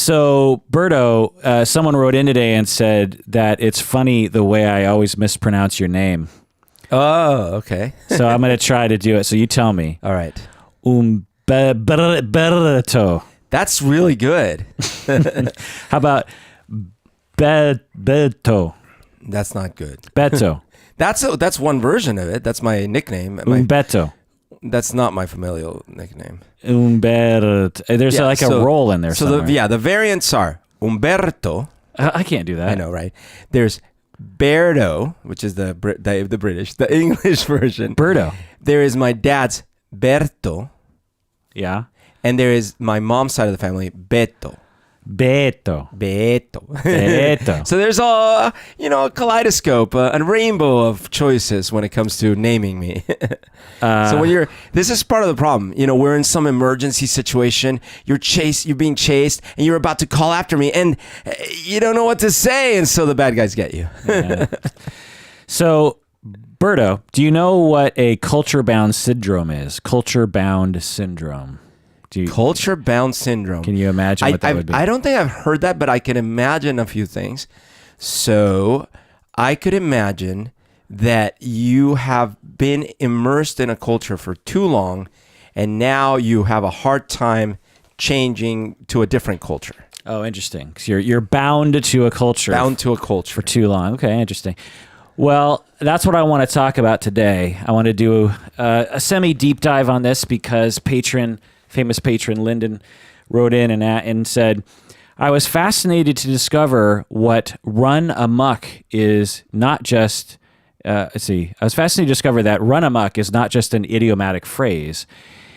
So, Berto, someone wrote in today and said that it's funny the way I always mispronounce your name. Oh, okay. So I'm going to try to do it. So you tell me. All right. Humberto. That's really good. How about Beto? That's not good. Beto. That's one version of it. That's my nickname. Beto. That's not my familial nickname. Humberto. There's a roll in there somewhere. The variants are Humberto. I can't do that. I know, right? There's Berto, which is the British, the English version. Berto. There is my dad's Berto. Yeah. And there is my mom's side of the family, Beto. Beto. So there's a kaleidoscope, a rainbow of choices when it comes to naming me. So this is part of the problem. We're in some emergency situation. You're being chased, and you're about to call after me, and you don't know what to say, and so the bad guys get you. Yeah. So, Berto, do you know what a culture-bound syndrome is? Culture-bound syndrome. Culture-bound syndrome. Can you imagine what that would be? I don't think I've heard that, but I can imagine a few things. So I could imagine that you have been immersed in a culture for too long, and now you have a hard time changing to a different culture. Oh, interesting. Because you're bound to a culture. Bound to a culture. For too long. Okay, interesting. Well, that's what I want to talk about today. I want to do a semi-deep dive on this because famous patron Lyndon wrote in and said, I was fascinated to discover what run amok is not just, I was fascinated to discover that run amok is not just an idiomatic phrase.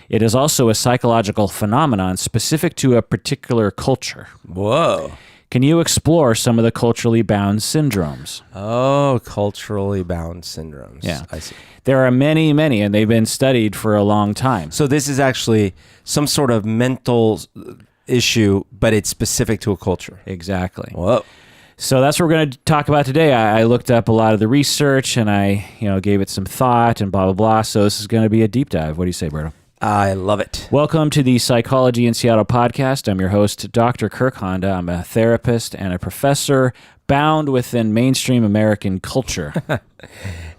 It is also a psychological phenomenon specific to a particular culture. Whoa. Can you explore some of the culturally bound syndromes? Oh, culturally bound syndromes. Yeah. I see. There are many, many, and they've been studied for a long time. So this is actually some sort of mental issue, but it's specific to a culture. Exactly. Whoa. So that's what we're going to talk about today. I looked up a lot of the research, and I gave it some thought and blah, blah, blah. So this is going to be a deep dive. What do you say, Berto? I love it. Welcome to the Psychology in Seattle podcast. I'm your host, Dr. Kirk Honda. I'm a therapist and a professor bound within mainstream American culture.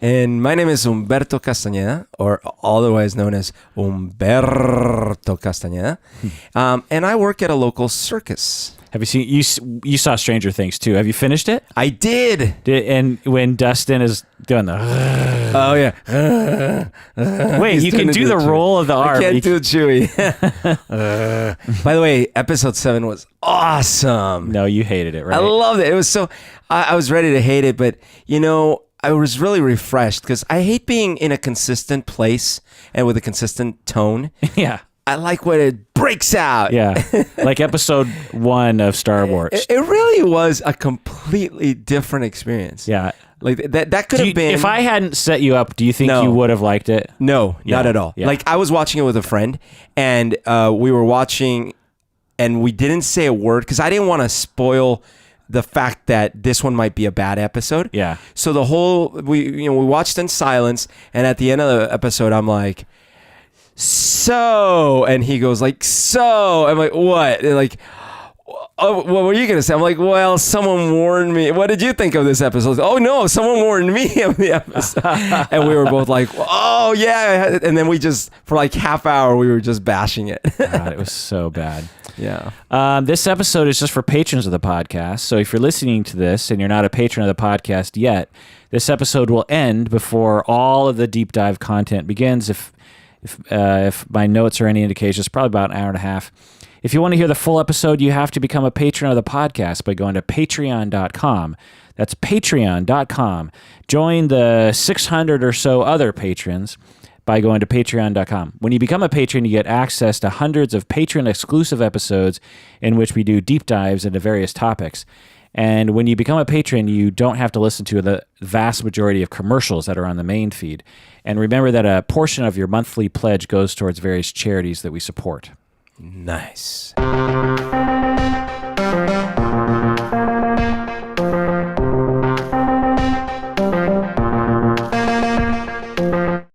And my name is Humberto Castañeda, or otherwise known as Humberto Castañeda. And I work at a local circus. Have you seen, you saw Stranger Things too. Have you finished it? I did. And when Dustin is doing the... Oh, yeah. Wait, you can do the roll of the R. I can't do Chewy. By the way, episode 7 was awesome. No, you hated it, right? I loved it. It was so... I was ready to hate it, but, I was really refreshed because I hate being in a consistent place and with a consistent tone. Yeah. I like when it breaks out. Yeah. Like episode 1 of Star Wars. It really was a completely different experience. Yeah. Like that could have been... If I hadn't set you up, do you think you would have liked it? No, not at all. Yeah. Like I was watching it with a friend and we were watching and we didn't say a word because I didn't want to spoil the fact that this one might be a bad episode. Yeah. So we watched in silence, and at the end of the episode, I'm like, so, and he goes like, so. I'm like, what? And like, oh, what were you gonna say? I'm like, well, someone warned me. What did you think of this episode? Oh no, someone warned me of the episode. And we were both like, oh yeah. And then we just, for like half hour, we were just bashing it. God, it was so bad. Yeah. This episode is just for patrons of the podcast. So if you're listening to this and you're not a patron of the podcast yet, this episode will end before all of the deep dive content begins. If my notes are any indication, it's probably about an hour and a half. If you want to hear the full episode, you have to become a patron of the podcast by going to patreon.com. That's patreon.com. Join the 600 or so other patrons by going to patreon.com. When you become a patron, you get access to hundreds of patron-exclusive episodes in which we do deep dives into various topics. And when you become a patron, you don't have to listen to the vast majority of commercials that are on the main feed. And remember that a portion of your monthly pledge goes towards various charities that we support. Nice.